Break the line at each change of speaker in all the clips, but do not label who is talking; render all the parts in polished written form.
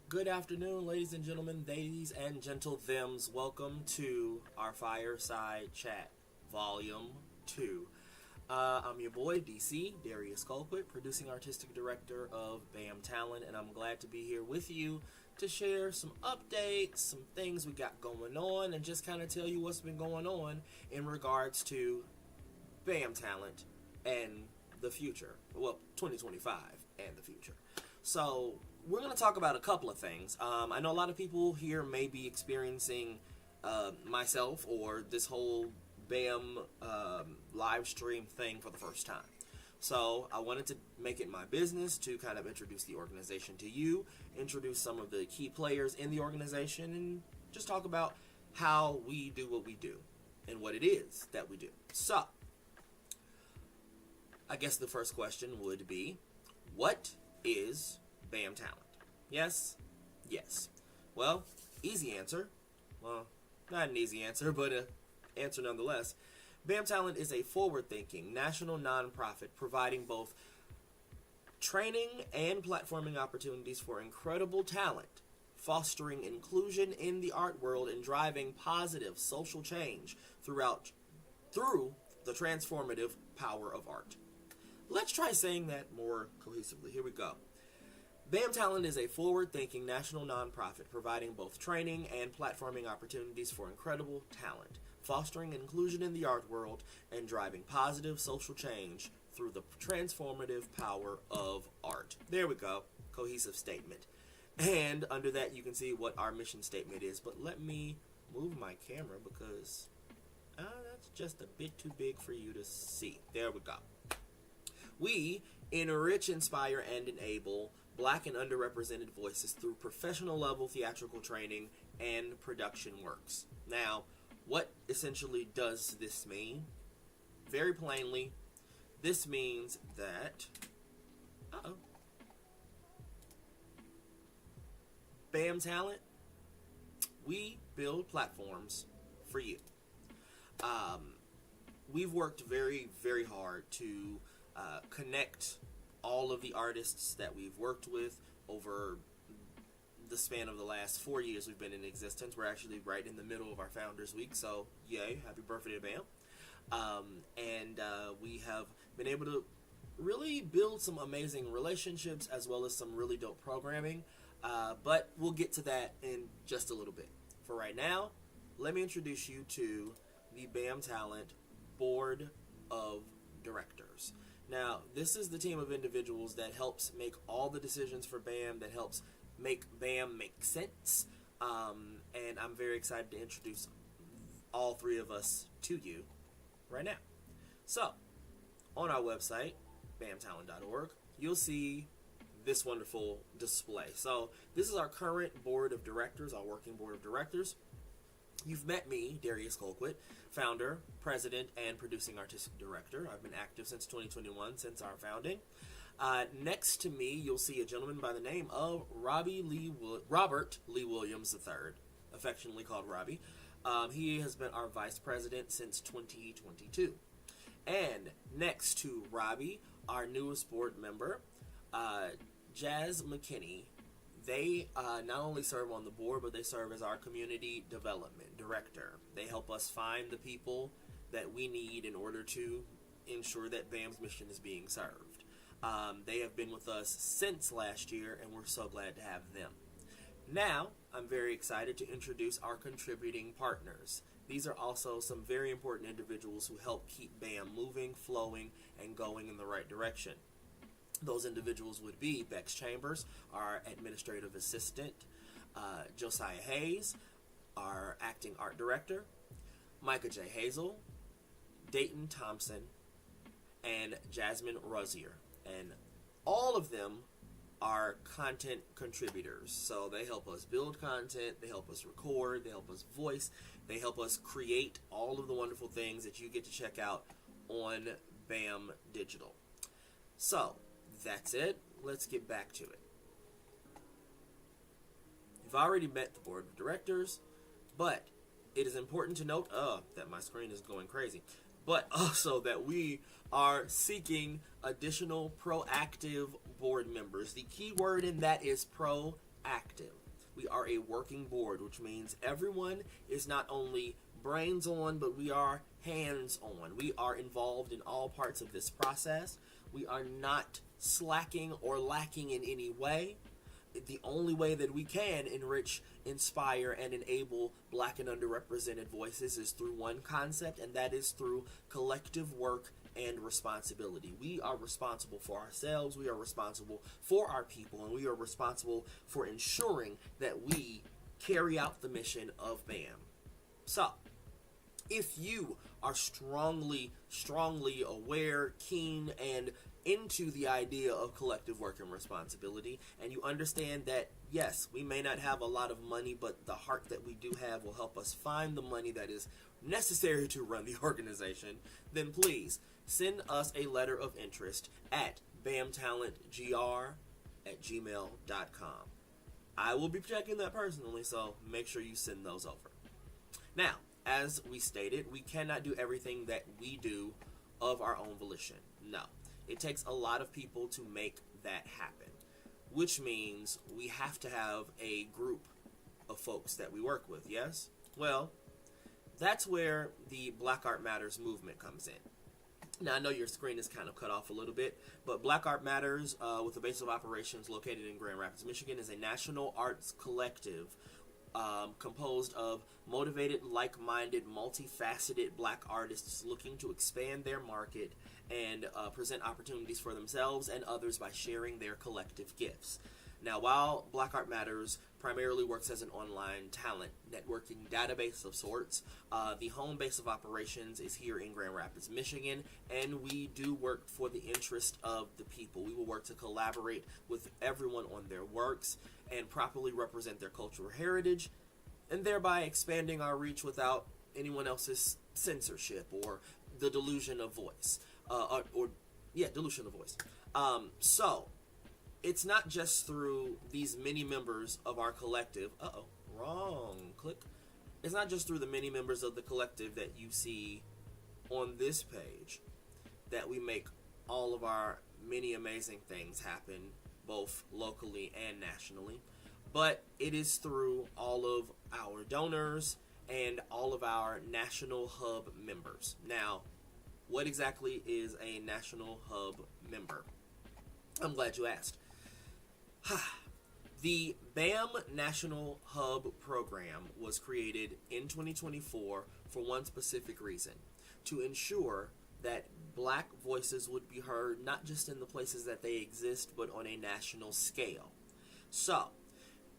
Good afternoon, ladies and gentlemen, ladies and gentle thems. Welcome to our Fireside Chat, Volume 2. I'm your boy, DC, Darius Colquitt, producing artistic director of BAM Talent, and I'm glad to be here with you to share some updates, some things we got going on, and just kind of tell you what's been going on in regards to BAM Talent and the future. Well, 2025 and the future. So, we're going to talk about a couple of things. I know a lot of people here may be experiencing myself or this whole BAM live stream thing for the first time. So I wanted to make it my business to kind of introduce the organization to you, introduce some of the key players in the organization, and just talk about how we do what we do and what it is that we do. So, I guess the first question would be, what is BAM talent? Yes? Yes. Well, easy answer. Well, not an easy answer, but an answer nonetheless. BAM Talent is a forward-thinking national nonprofit providing both training and platforming opportunities for incredible talent, fostering inclusion in the art world, and driving positive social change through the transformative power of art. Let's try saying that more cohesively. Here we go. BAM Talent is a forward-thinking national nonprofit providing both training and platforming opportunities for incredible talent, fostering inclusion in the art world, and driving positive social change through the transformative power of art. There we go. Cohesive statement. And under that, you can see what our mission statement is. But let me move my camera because that's just a bit too big for you to see. There we go. We enrich, inspire, and enable Black and underrepresented voices through professional level theatrical training and production works. Now, what essentially does this mean? Very plainly, this means that BAM Talent, we build platforms for you. We've worked very, very hard to connect all of the artists that we've worked with over the span of the last 4 years we've been in existence. We're actually right in the middle of our Founders Week, so yay, happy birthday to BAM. And we have been able to really build some amazing relationships as well as some really dope programming, but we'll get to that in just a little bit. For right now, let me introduce you to the BAM Talent Board of Directors. Now, this is the team of individuals that helps make all the decisions for BAM, that helps make BAM make sense, and I'm very excited to introduce all three of us to you right now. So, on our website, bamtalent.org, you'll see this wonderful display. So, this is our current board of directors, our working board of directors. You've met me, Darius Colquitt, founder, president, and producing artistic director. I've been active since 2021, since our founding. Next to me, you'll see a gentleman by the name of Robert Lee Williams III, affectionately called Robbie. He has been our vice president since 2022. And next to Robbie, our newest board member, Jazz McKinney. They not only serve on the board, but they serve as our community development director. They help us find the people that we need in order to ensure that BAM's mission is being served. They have been with us since last year, and we're so glad to have them. Now, I'm very excited to introduce our contributing partners. These are also some very important individuals who help keep BAM moving, flowing, and going in the right direction. Those individuals would be Bex Chambers, our administrative assistant, Josiah Hayes, our acting art director, Micah J. Hazel, Dayton Thompson, and Jasmine Rosier. And all of them are content contributors. So they help us build content, they help us record, they help us voice, they help us create all of the wonderful things that you get to check out on BAM Digital. So, that's it. Let's get back to it. You've already met the board of directors, but it is important to note that my screen is going crazy, but also that we are seeking additional proactive board members. The key word in that is proactive. We are a working board, which means everyone is not only brains on, but we are hands on. We are involved in all parts of this process. We are not slacking or lacking in any way. The only way that we can enrich, inspire, and enable Black and underrepresented voices is through one concept, and that is through collective work and responsibility. We are responsible for ourselves, we are responsible for our people, and we are responsible for ensuring that we carry out the mission of BAM. So, if you are strongly aware, keen, and into the idea of collective work and responsibility, and you understand that, yes, we may not have a lot of money, but the heart that we do have will help us find the money that is necessary to run the organization, then please send us a letter of interest at bamtalentgr@gmail.com. I will be checking that personally, so make sure you send those over. Now, as we stated, we cannot do everything that we do of our own volition. No. It takes a lot of people to make that happen, which means we have to have a group of folks that we work with, yes? Well, that's where the Black Art Matters movement comes in. Now, I know your screen is kind of cut off a little bit, but Black Art Matters, with a base of operations located in Grand Rapids, Michigan, is a national arts collective composed of motivated, like-minded, multifaceted Black artists looking to expand their market and present opportunities for themselves and others by sharing their collective gifts. Now, while Black Art Matters primarily works as an online talent networking database of sorts, the home base of operations is here in Grand Rapids, Michigan, and we do work for the interest of the people. We will work to collaborate with everyone on their works and properly represent their cultural heritage, and thereby expanding our reach without anyone else's censorship or the delusion of voice. Delusion of voice. So, it's not just through these many members of our collective. Wrong click. It's not just through the many members of the collective that you see on this page that we make all of our many amazing things happen, both locally and nationally, but it is through all of our donors and all of our National Hub members. Now, what exactly is a National Hub member? I'm glad you asked. The BAM National Hub program was created in 2024 for one specific reason: to ensure that Black voices would be heard not just in the places that they exist, but on a national scale. So,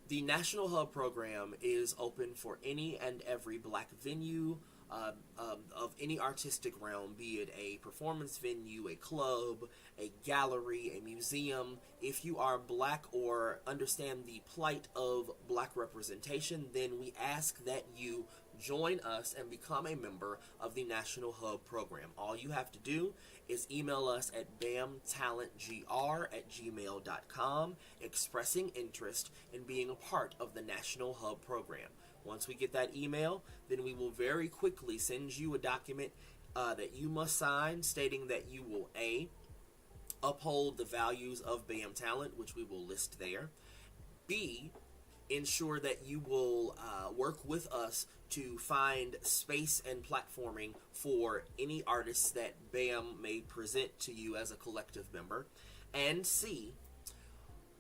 the National Hub program is open for any and every Black venue of any artistic realm, be it a performance venue, a club, a gallery, a museum. If you are Black or understand the plight of Black representation, then we ask that you join us and become a member of the National Hub program. All you have to do is email us at bamtalentgr@gmail.com expressing interest in being a part of the National Hub program. Once we get that email, then we will very quickly send you a document that you must sign stating that you will A, uphold the values of BAM Talent, which we will list there, B, ensure that you will work with us to find space and platforming for any artists that BAM may present to you as a collective member, and C,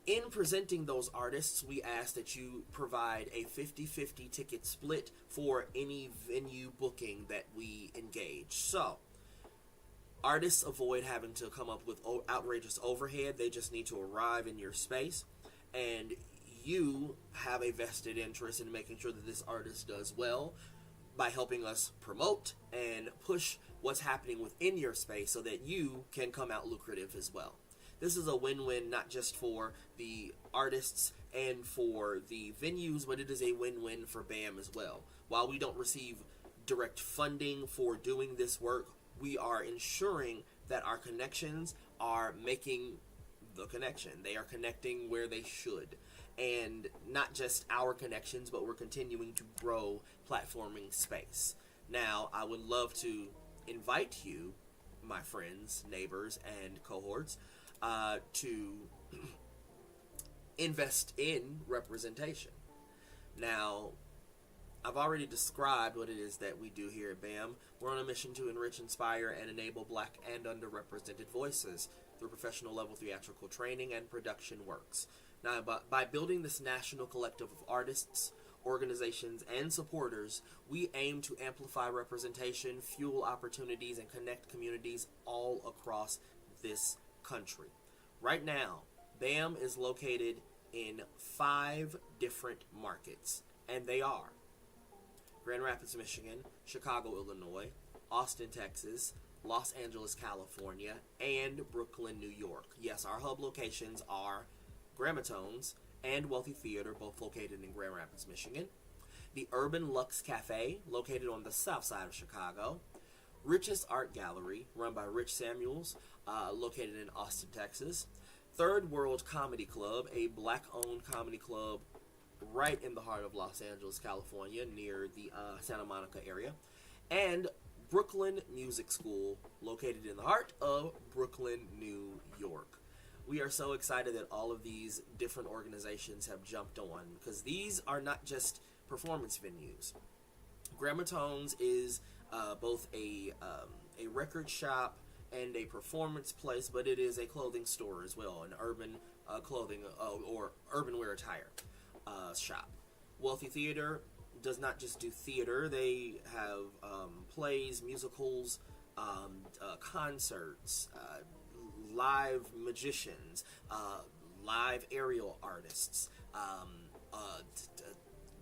in presenting those artists, we ask that you provide a 50-50 ticket split for any venue booking that we engage. So, artists avoid having to come up with outrageous overhead. They just need to arrive in your space, and you have a vested interest in making sure that this artist does well by helping us promote and push what's happening within your space so that you can come out lucrative as well. This is a win-win not just for the artists and for the venues, but it is a win-win for BAM as well. While we don't receive direct funding for doing this work, we are ensuring that our connections are making the connection. They are connecting where they should. And not just our connections, but we're continuing to grow platforming space. Now, I would love to invite you, my friends, neighbors, and cohorts, to invest in representation. Now, I've already described what it is that we do here at BAM. We're on a mission to enrich, inspire, and enable Black and underrepresented voices through professional level theatrical training and production works. Now, by building this national collective of artists, organizations, and supporters, we aim to amplify representation, fuel opportunities, and connect communities all across this country. Right now, BAM is located in 5 different markets, and they are Grand Rapids, Michigan, Chicago, Illinois, Austin, Texas, Los Angeles, California, and Brooklyn, New York. Yes, our hub locations are Gramatones and Wealthy Theater, both located in Grand Rapids, Michigan, the Urban Lux Cafe, located on the south side of Chicago, Rich's Art Gallery, run by Rich Samuels, located in Austin, Texas. Third World Comedy Club, a black-owned comedy club right in the heart of Los Angeles, California, near the Santa Monica area. And Brooklyn Music School, located in the heart of Brooklyn, New York. We are so excited that all of these different organizations have jumped on, because these are not just performance venues. Gramatones is both a record shop and a performance place, but it is a clothing store as well, an urban clothing or urban wear attire shop. Wealthy Theater does not just do theater. They have plays, musicals, concerts, live magicians, live aerial artists,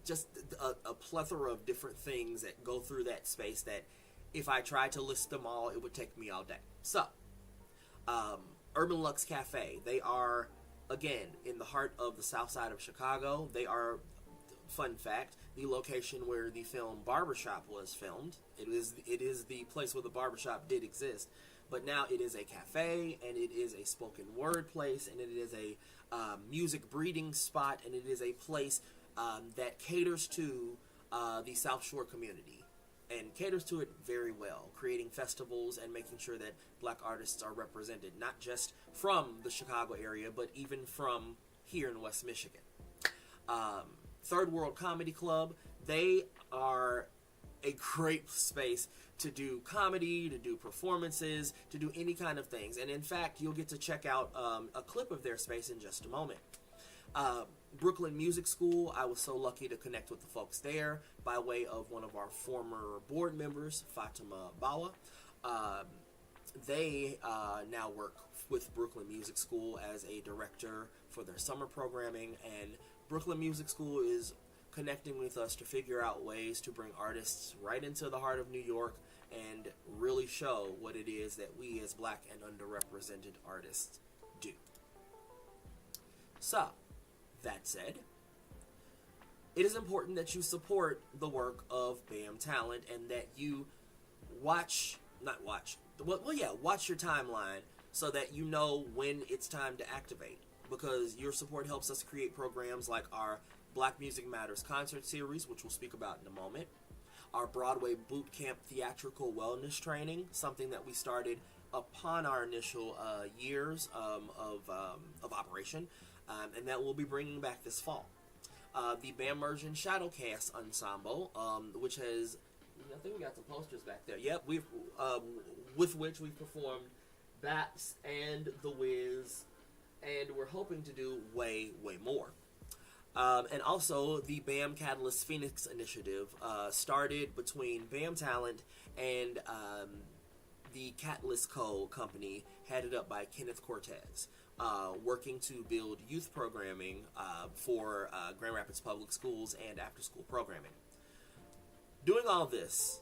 just a plethora of different things that go through that space that if I tried to list them all, it would take me all day. So, Urban Lux Cafe, they are, again, in the heart of the south side of Chicago. They are, fun fact, the location where the film Barbershop was filmed. It is the place where the barbershop did exist, but now it is a cafe, and it is a spoken word place, and it is a music breeding spot, and it is a place that caters to the South Shore community, and caters to it very well, creating festivals and making sure that black artists are represented, not just from the Chicago area, but even from here in West Michigan. Third World Comedy Club, they are a great space to do comedy, to do performances, to do any kind of things. And in fact, you'll get to check out a clip of their space in just a moment. Brooklyn Music School, I was so lucky to connect with the folks there by way of one of our former board members, Fatima Bawa. They now work with Brooklyn Music School as a director for their summer programming, and Brooklyn Music School is connecting with us to figure out ways to bring artists right into the heart of New York and really show what it is that we as black and underrepresented artists do. So, that said, it is important that you support the work of BAM Talent and that you watch your timeline so that you know when it's time to activate, because your support helps us create programs like our Black Music Matters concert series, which we'll speak about in a moment, our Broadway boot camp theatrical wellness training, something that we started upon our initial years of operation, and that we'll be bringing back this fall. The BAM Mergin Shadowcast Ensemble, which has, I think we got some posters back there. Yep, with which we've performed Bats and The Wiz, and we're hoping to do way, way more. And also, the BAM Catalyst Phoenix Initiative started between BAM Talent and the Catalyst Co. company, headed up by Kenneth Cortez, working to build youth programming for Grand Rapids Public Schools and after-school programming. Doing all this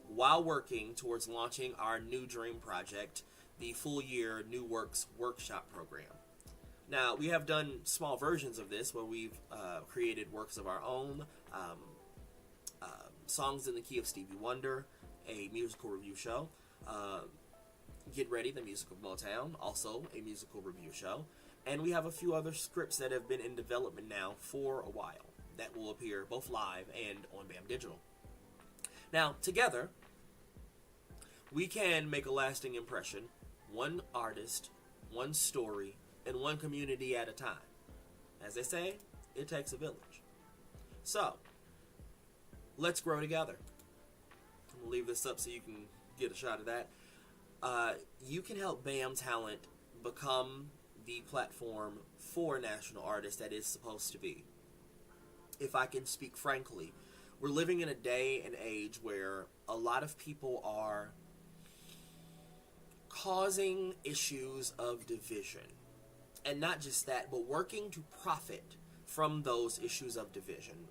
while working towards launching our new dream project, the full-year New Works Workshop Program. Now, we have done small versions of this where we've created works of our own, Songs in the Key of Stevie Wonder, a musical review show, Get Ready, the Music of Motown, also a musical review show, and we have a few other scripts that have been in development now for a while that will appear both live and on BAM Digital. Now, together, we can make a lasting impression, one artist, one story, and one community at a time. As they say, it takes a village. So, let's grow together. I'm going to leave this up so you can get a shot of that. You can help BAM Talent become the platform for national artists that it's supposed to be. If I can speak frankly, we're living in a day and age where a lot of people are causing issues of division. And not just that, but working to profit from those issues of division.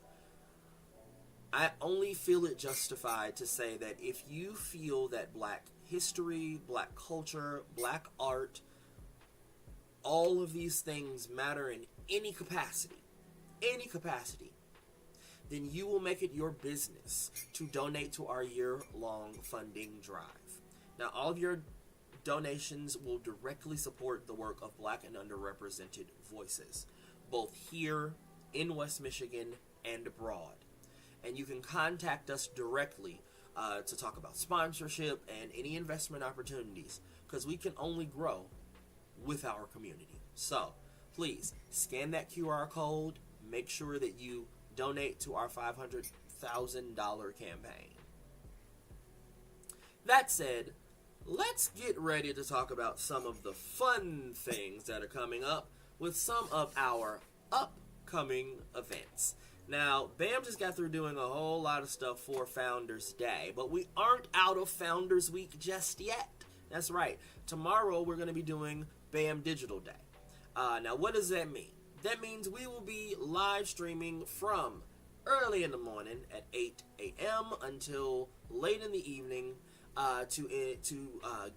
I only feel it justified to say that if you feel that black history, black culture, black art, all of these things matter in any capacity, then you will make it your business to donate to our year-long funding drive. Now, all of your donations will directly support the work of Black and underrepresented voices, both here in West Michigan and abroad. And you can contact us directly to talk about sponsorship and any investment opportunities, because we can only grow with our community. So please scan that QR code. Make sure that you donate to our $500,000 campaign. That said, let's get ready to talk about some of the fun things that are coming up with some of our upcoming events. Now, BAM just got through doing a whole lot of stuff for Founders Day, but we aren't out of Founders Week just yet. That's right. Tomorrow we're going to be doing BAM Digital Day. Now, what does that mean? That means we will be live streaming from early in the morning at 8 a.m. until late in the evening to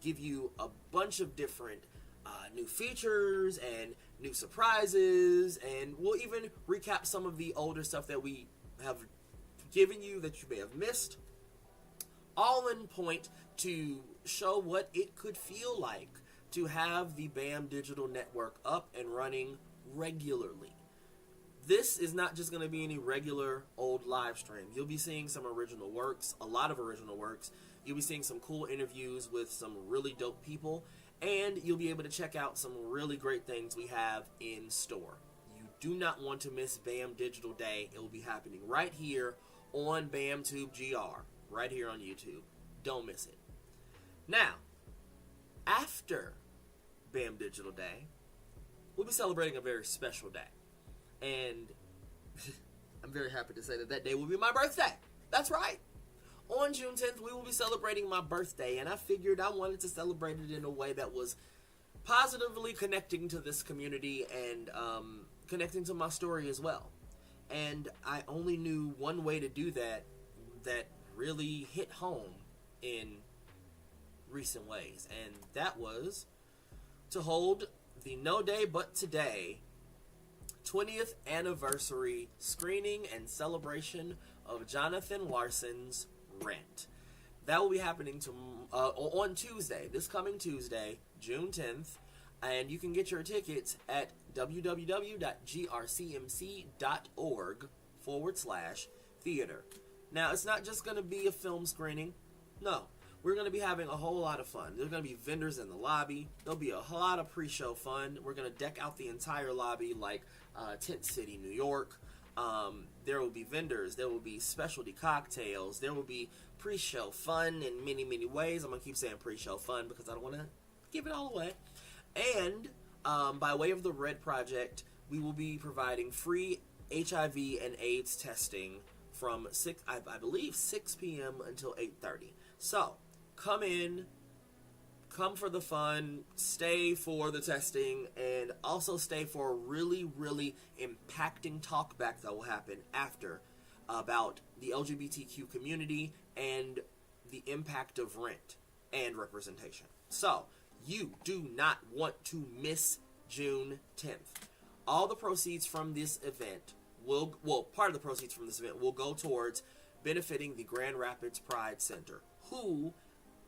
give you a bunch of different new features and new surprises, and we'll even recap some of the older stuff that we have given you that you may have missed, all in point to show what it could feel like to have the BAM Digital Network up and running regularly. This is not just going to be any regular old live stream. You'll be seeing some original works, a lot of original works. You'll be seeing some cool interviews with some really dope people, and you'll be able to check out some really great things we have in store. You do not want to miss BAM Digital Day. It will be happening right here on BAMTube GR, right here on YouTube. Don't miss it. Now, after BAM Digital Day, we'll be celebrating a very special day. And I'm very happy to say that that day will be my birthday. That's right. On June 10th, we will be celebrating my birthday, and I figured I wanted to celebrate it in a way that was positively connecting to this community and connecting to my story as well. And I only knew one way to do that that really hit home in recent ways, and that was to hold the No Day But Today 20th anniversary screening and celebration of Jonathan Larson's Rent. That will be happening on Tuesday, this coming Tuesday, June 10th, and you can get your tickets at www.grcmc.org/theater. Now, it's not just going to be a film screening. No, we're going to be having a whole lot of fun. There's going to be vendors in the lobby. There'll be a lot of pre-show fun. We're going to deck out the entire lobby like Tent City, New York. There will be vendors. There will be specialty cocktails. There will be pre-show fun in many, many ways. I'm going to keep saying pre-show fun because I don't want to give it all away. And by way of the Red Project, we will be providing free HIV and AIDS testing from 6 p.m. until 8:30. So, come in, come for the fun, stay for the testing, and also stay for a really, really impacting talkback that will happen after about the LGBTQ community and the impact of rent and representation. So, you do not want to miss June 10th. All the proceeds from this event part of the proceeds from this event will go towards benefiting the Grand Rapids Pride Center, who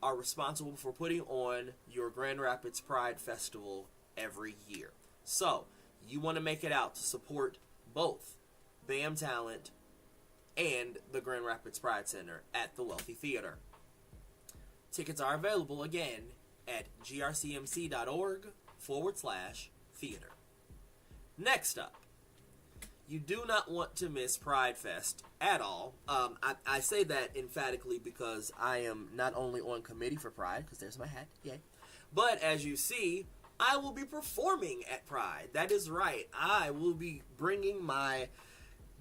are responsible for putting on your Grand Rapids Pride Festival every year. So, you want to make it out to support both BAM Talent and the Grand Rapids Pride Center at the Wealthy Theater. Tickets are available again at grcmc.org/theater. Next up, you do not want to miss Pride Fest at all. I say that emphatically because I am not only on committee for Pride, because there's my hat, yay, but as you see, I will be performing at Pride. That is right. I will be bringing my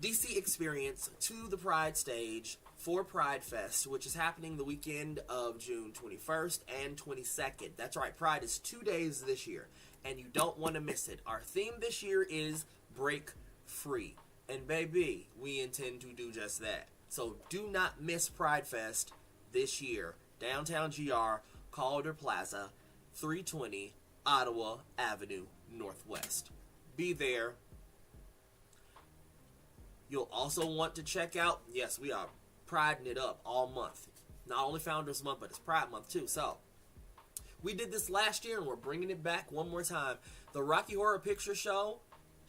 DC experience to the Pride stage for Pride Fest, which is happening the weekend of June 21st and 22nd. That's right, Pride is 2 days this year, and you don't want to miss it. Our theme this year is Break Free, and baby, we intend to do just that. So do not miss Pride Fest this year. Downtown GR, Calder Plaza, 320 Ottawa Avenue Northwest. Be there. You'll also want to check out, yes, we are priding it up all month. Not only Founders Month, but it's Pride Month too. So We did this last year and we're bringing it back one more time. The Rocky Horror Picture Show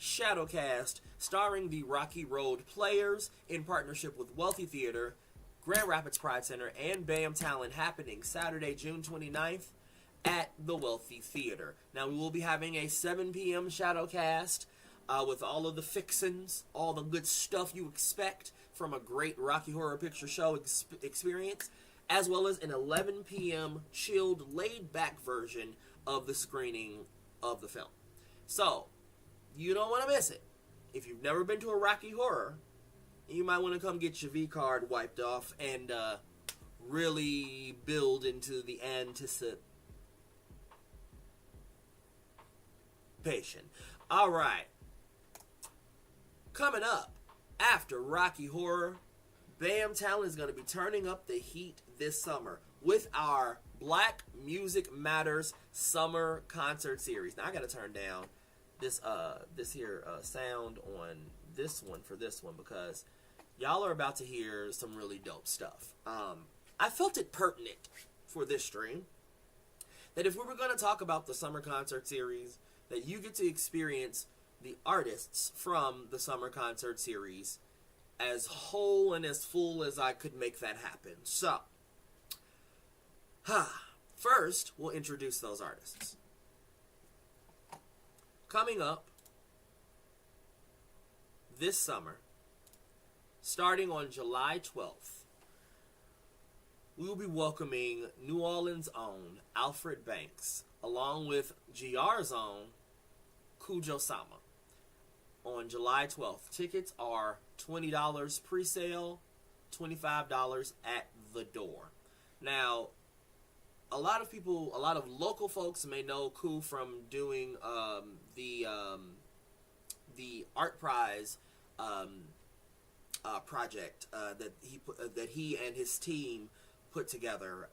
Shadowcast, starring the Rocky Road Players in partnership with Wealthy Theater, Grand Rapids Pride Center, and BAM Talent, happening Saturday, June 29th at the Wealthy Theater. Now, we will be having a 7 p.m. Shadowcast with all of the fixins, all the good stuff you expect from a great Rocky Horror Picture Show experience, as well as an 11 p.m. chilled, laid-back version of the screening of the film. So, you don't want to miss it. If you've never been to a Rocky Horror, you might want to come get your V-card wiped off and really build into the anticipation. All right. Coming up after Rocky Horror, BAM Talent is going to be turning up the heat this summer with our Black Music Matters Summer Concert Series. Now, I got to turn down this here sound on this one for this one because y'all are about to hear some really dope stuff. I felt it pertinent for this stream that if we were going to talk about the Summer Concert Series, that you get to experience the artists from the Summer Concert Series as whole and as full as I could make that happen. So, first, we'll introduce those artists. Coming up this summer, starting on July 12th, we will be welcoming New Orleans' own Alfred Banks, along with GR's own Cujo Sama, on July 12th. Tickets are $20 pre-sale, $25 at the door. Now, a lot of local folks may know Ku from doing the Art Prize project that he and his team put together,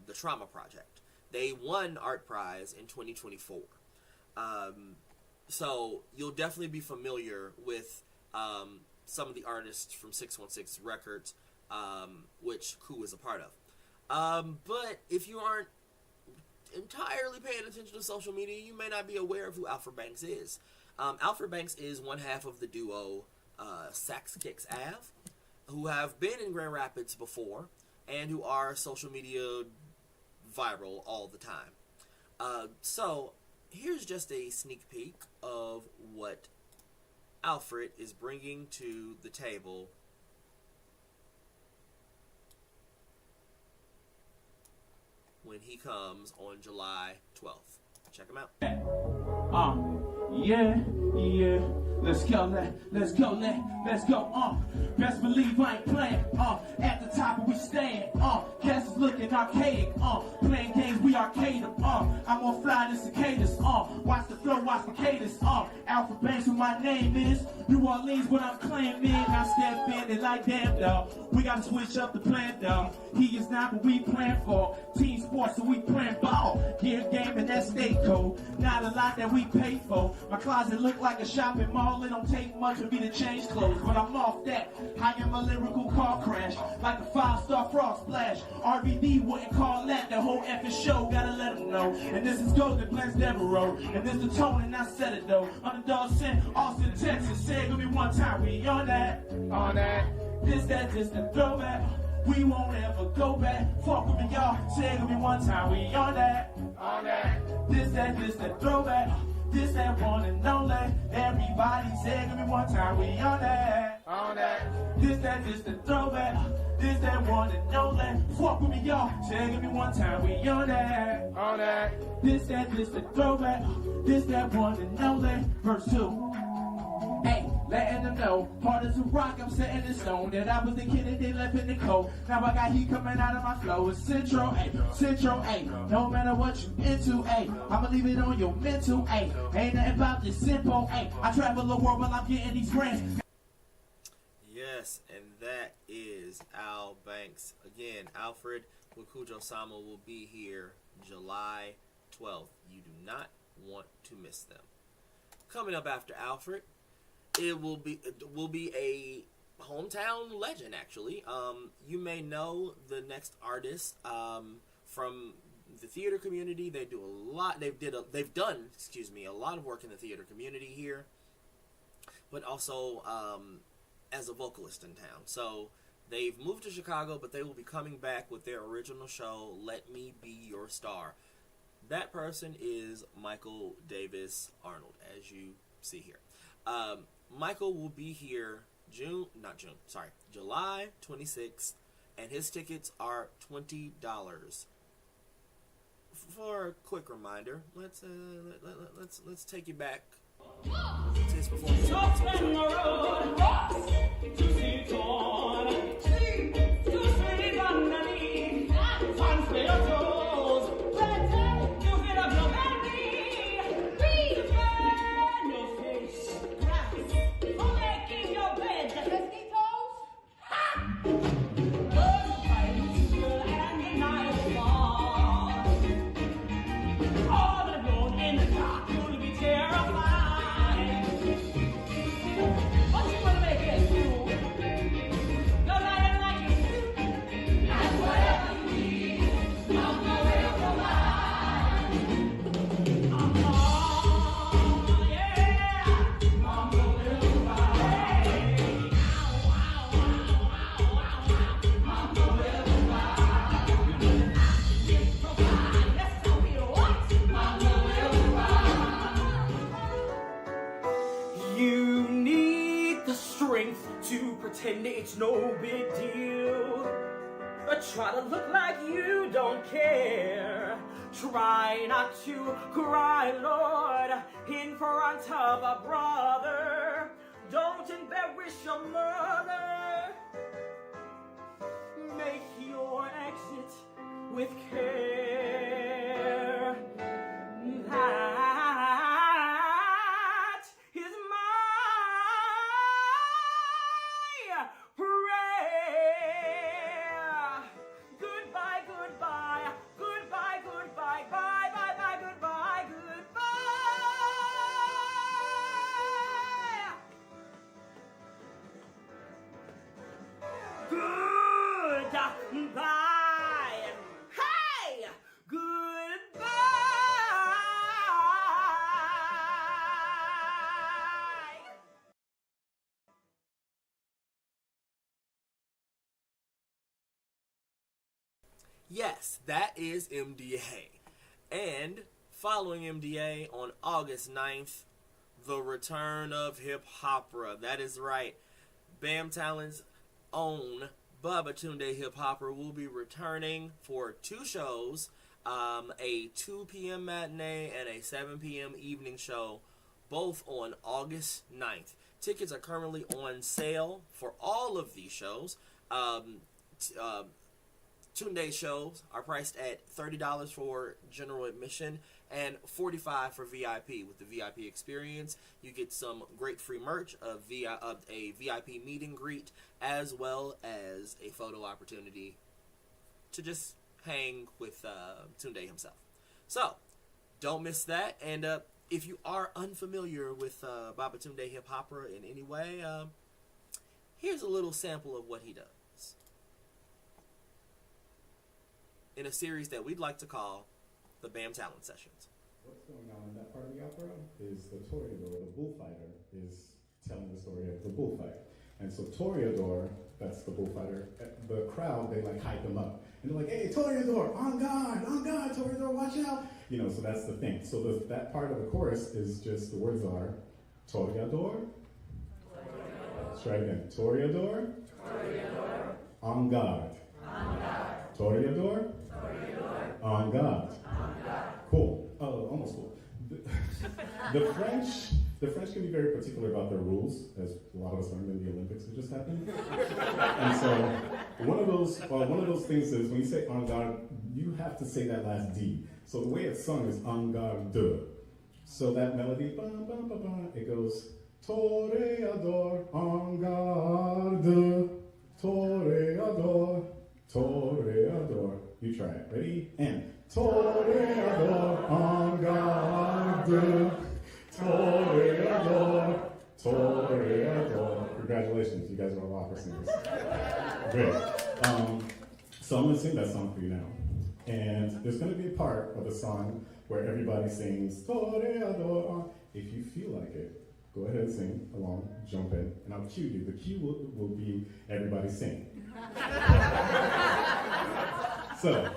the Trauma Project. They won Art Prize in 2024. So you'll definitely be familiar with some of the artists from 616 Records, which Ku is a part of. But if you aren't entirely paying attention to social media, you may not be aware of who Alfred Banks is. Alfred Banks is one half of the duo Sax Kicks Ave, who have been in Grand Rapids before and who are social media viral all the time. So here's just a sneak peek of what Alfred is bringing to the table when he comes on July 12th. Check him out.
Yeah. Let's go. Best believe I ain't playing. At the top we stand. Cats is looking archaic. Playing games we arcade them. I'm more fly than cicadas. Watch the flow, watch the cadence. Alfred Banks, who my name is. New Orleans, what I'm claiming. I step in and like damn dog. We gotta switch up the plan, dog. He is not what we plan for. Team sports, so we playing ball. Gear game and that state code. Not a lot that we pay for. My closet look like a shopping mall. It don't take much for me to change clothes, but I'm off that. I am a lyrical car crash, like a 5-star frost splash. RVD wouldn't call that the whole effing show. Gotta let them know. And this is Golden Glens Devereaux. And this the tone, and I said it though. Underdog sent Austin, Texas. Say it with me one time. We on that. On that. This the throwback. We won't ever go back. Fuck with me, y'all. Say it with me one time. We on that. On that. This the throwback. This that one and only. Everybody say it with me one time. We on that. On that. This the throwback. This that one and only. Fuck with me, y'all. Say it with me one time. We on that. On that. This the throwback. This that one and only. Verse 2. Hey, letting them know, hard as a rock, I'm setting in stone. That I was the kid that they left in the cold. Now I got heat coming out of my flow. It's Central, ayy. No matter what you into, ayy. I'ma leave it on your mental, ayy. Ain't nothing about this simple, ayy. I travel the world while I'm getting these grants.
Yes, and that is Al Banks. Again, Alfred with Cujo Sama will be here July 12th. You do not want to miss them. Coming up after Alfred, it will be a hometown legend, actually. You may know the next artist from the theater community. They do a lot. They've done a lot of work in the theater community here, but also as a vocalist in town. So they've moved to Chicago, but they will be coming back with their original show, Let Me Be Your Star. That person is Michael Davis Arnold, as you see here. Michael will be here July 26th, and his tickets are $20. For a quick reminder, let's take you back to his performance.
Pretend it's no big deal. Try to look like you don't care. Try not to cry, Lord, in front of a brother. Don't embarrass your mother. Make your exit with care. That is my prayer. Goodbye, goodbye, goodbye, goodbye, bye, bye, bye, goodbye, goodbye. Goodbye. Hey! Goodbye.
Yes, that is MDA. And following MDA on August 9th, the return of Hip Hopera. That is right. Bam Talent's own Babatunde Hip Hopera will be returning for 2 shows, a 2 p.m. matinee and a 7 p.m. evening show, both on August 9th. Tickets are currently on sale for all of these shows. Tunde shows are priced at $30 for general admission and $45 for VIP. With the VIP experience, you get some great free merch, a VIP meet and greet, as well as a photo opportunity to just hang with Tunde himself. So, don't miss that. And if you are unfamiliar with Babatunde Hip Hopera in any way, here's a little sample of what he does in a series that we'd like to call the Bam Talent Sessions.
What's going on in that part of the opera is the Toreador, the bullfighter, is telling the story of the bullfight. And so Toreador, that's the bullfighter, the crowd, they like hype him up. And they're like, hey, Toreador, on guard, Toreador, watch out. You know, so that's the thing. So that part of the chorus is just, the words are, Toreador. Let's try it again. Toreador. On guard. Toreador. On guard. Cool. Almost cool. The French can be very particular about their rules, as a lot of us learned in the Olympics that just happened. And so one of those things is when you say en garde, you have to say that last D. So the way it's sung is en garde. So that melody, it goes Toreador, en garde, Toreador, Toreador. You try it. Ready? And Toreador, en garde, Toreador, Toreador. Congratulations, you guys are all opera singers. Great. So I'm going to sing that song for you now. And there's going to be a part of the song where everybody sings Toreador. If you feel like it, go ahead and sing along, jump in, and I'll cue you. The cue will be everybody sing. So,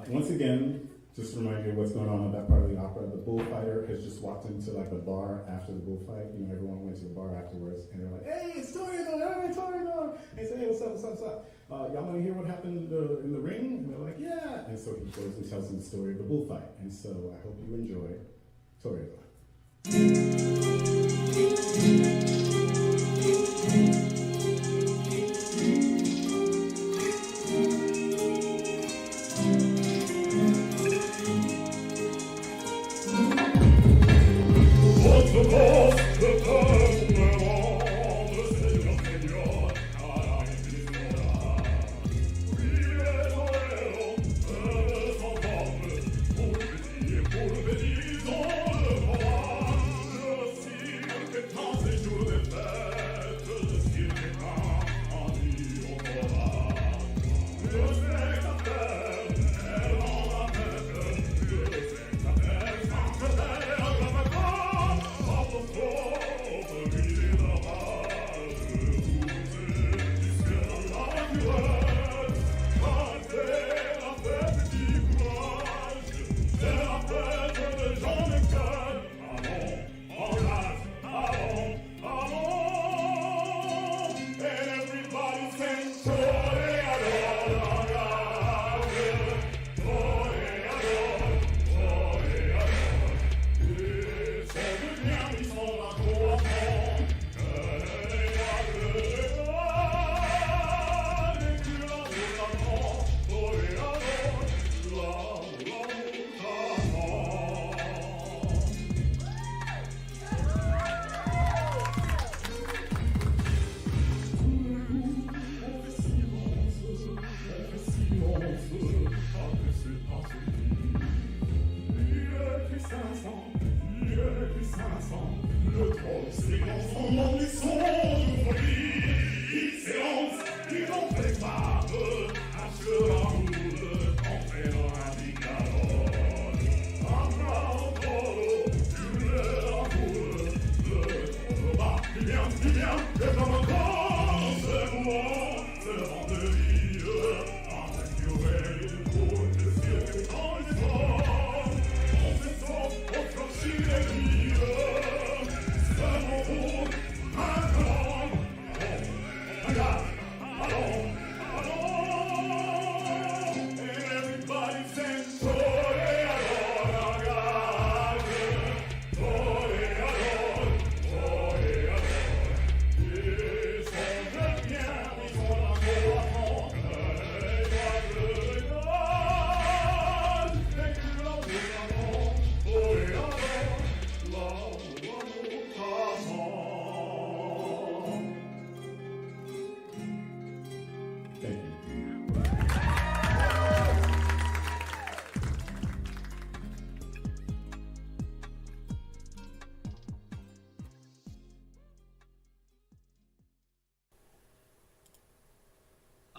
once again, just to remind you of what's going on that part of the opera. The bullfighter has just walked into like the bar after the bullfight. You know, everyone went to the bar afterwards, and they're like, "Hey, it's Toreador! Hey, Toreador!" And say, "Hey, what's up? What's up? What's up? Y'all want to hear what happened in the ring?" And they're like, "Yeah." And so he goes and tells them the story of the bullfight. And so I hope you enjoy Toreador.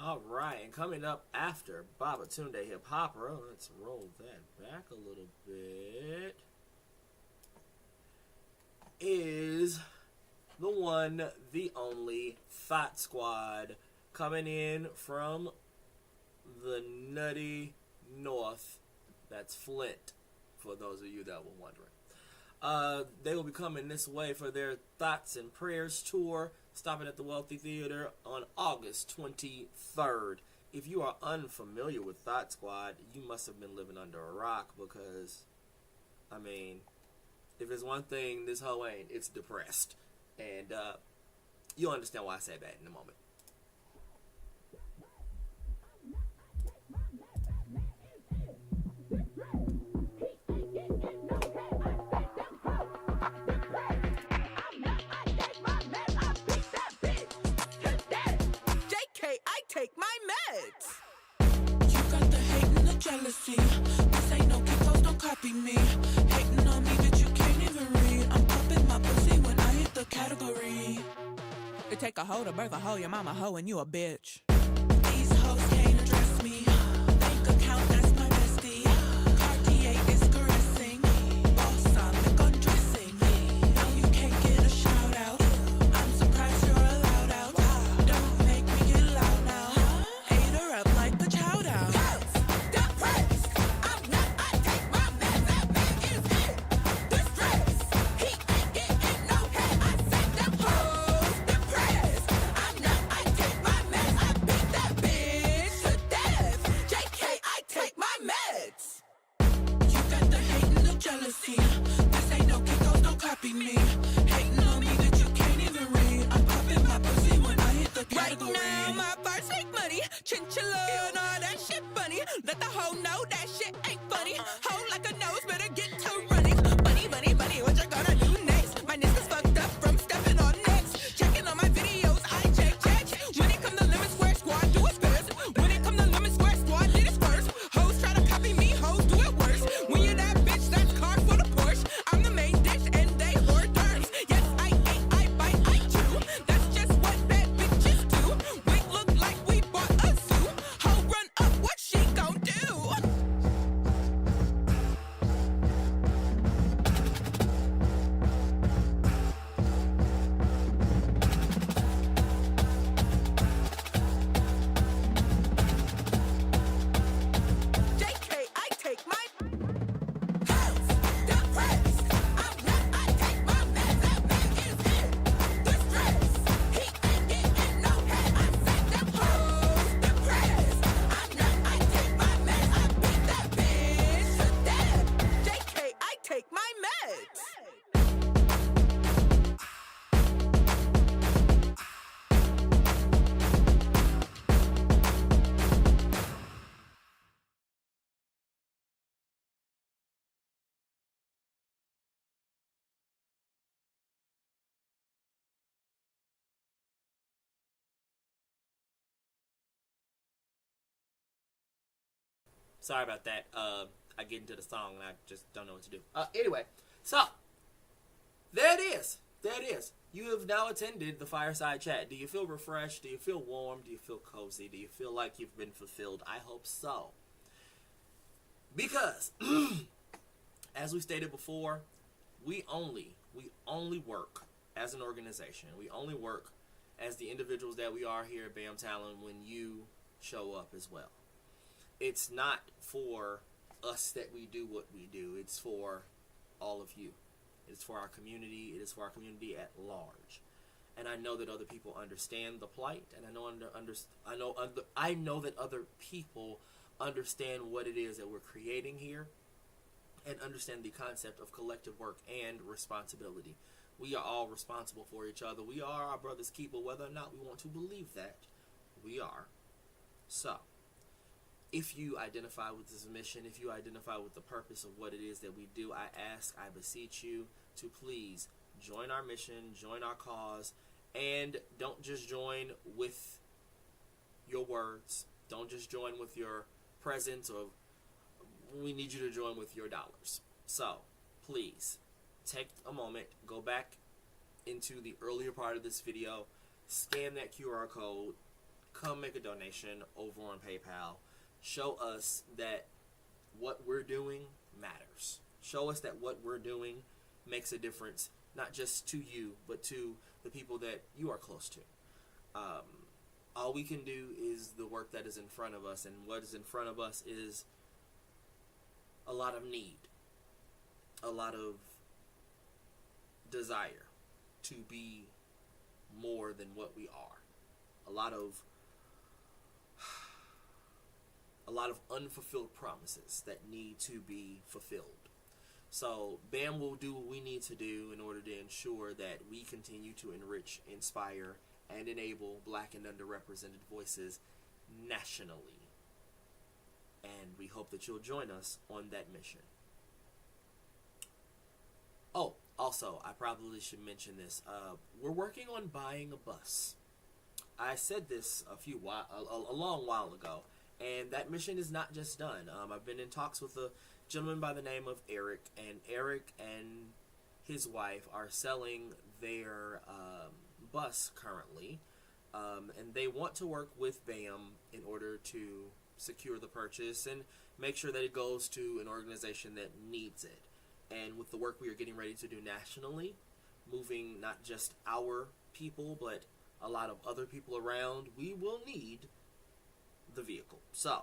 All right, and coming up after Babatunde Hip Hopera, let's roll that back a little bit, is the one, the only Thought Squad, coming in from the nutty north. That's Flint, for those of you that were wondering. They will be coming this way for their Thoughts and Prayers tour, stopping at the Wealthy Theater on August 23rd. If you are unfamiliar with Thought Squad, you must have been living under a rock, because, I mean, if there's one thing this hoe ain't, it's depressed. And you'll understand why I say that in a moment.
Take my meds. You got the hate and the jealousy. This ain't no Kikos, don't copy me. Hating on me, but you can't even read. I'm popping my pussy when I hit the category. It take a hoe to birth a hoe, your mama hoe and you a bitch. These hoes can't address me. Bank account
Sorry about that. I get into the song and I just don't know what to do. Anyway, so there it is. There it is. You have now attended the Fireside Chat. Do you feel refreshed? Do you feel warm? Do you feel cozy? Do you feel like you've been fulfilled? I hope so. Because, as we stated before, we only work as an organization. We only work as the individuals that we are here at BAM Talent when you show up as well. It's not for us that we do what we do. It's for all of you. It's for our community. It is for our community at large. And I know that other people understand the plight, and I know that other people understand what it is that we're creating here, and understand the concept of collective work and responsibility. We are all responsible for each other. We are our brother's keeper, whether or not we want to believe that. We are. So, if you identify with this mission, if you identify with the purpose of what it is that we do, I beseech you to please join our mission, join our cause, and don't just join with your words. Don't just join with your presence, or we need you to join with your dollars. So, please, take a moment, go back into the earlier part of this video, scan that QR code, come make a donation over on PayPal. Show us that what we're doing matters. Show us that what we're doing makes a difference, not just to you, but to the people that you are close to. All we can do is the work that is in front of us, and what is in front of us is a lot of need, a lot of desire to be more than what we are, a lot of unfulfilled promises that need to be fulfilled. So BAM will do what we need to do in order to ensure that we continue to enrich, inspire, and enable Black and underrepresented voices nationally. And we hope that you'll join us on that mission. Oh, also, I probably should mention this. We're working on buying a bus. I said this a long while ago, and that mission is not just done. I've been in talks with a gentleman by the name of Enrich, and Enrich and his wife are selling their bus currently, and they want to work with BAM in order to secure the purchase and make sure that it goes to an organization that needs it. And with the work we are getting ready to do nationally, moving not just our people, but a lot of other people around, we will need the vehicle. So,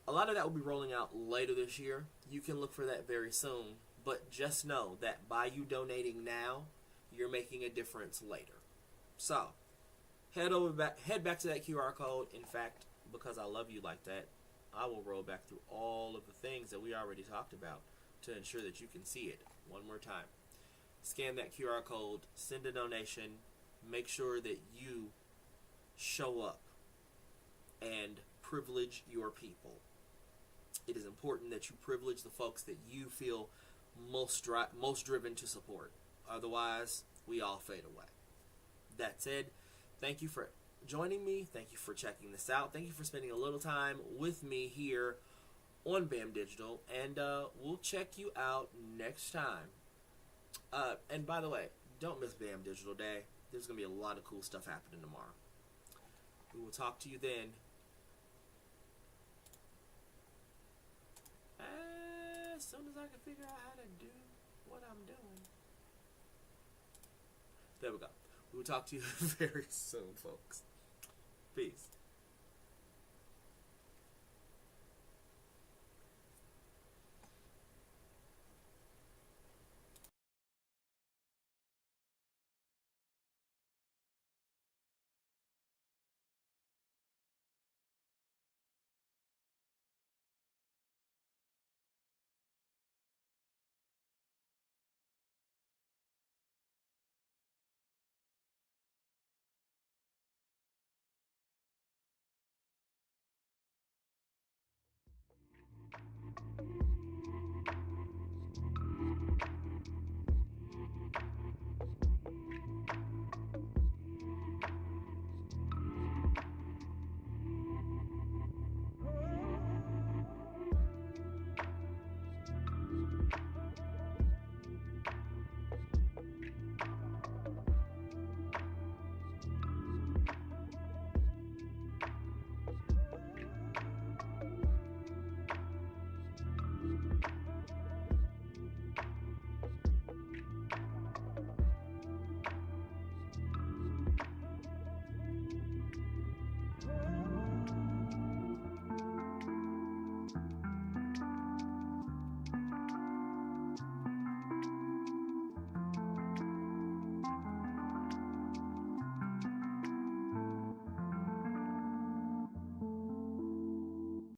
a lot of that will be rolling out later this year. You can look for that very soon, but just know that by you donating now, you're making a difference later. So, head back to that QR code. In fact, because I love you like that, I will roll back through all of the things that we already talked about to ensure that you can see it one more time. Scan that QR code, send a donation, make sure that you show up and privilege your people. It is important that you privilege the folks that you feel most driven to support. Otherwise, we all fade away. That said, thank you for joining me. Thank you for checking this out. Thank you for spending a little time with me here on BAM Digital, and we'll check you out next time. And by the way, don't miss BAM Digital Day. There's going to be a lot of cool stuff happening tomorrow. We will talk to you then. As soon as I can figure out how to do what I'm doing. There we go. We will talk to you very soon, folks. Peace.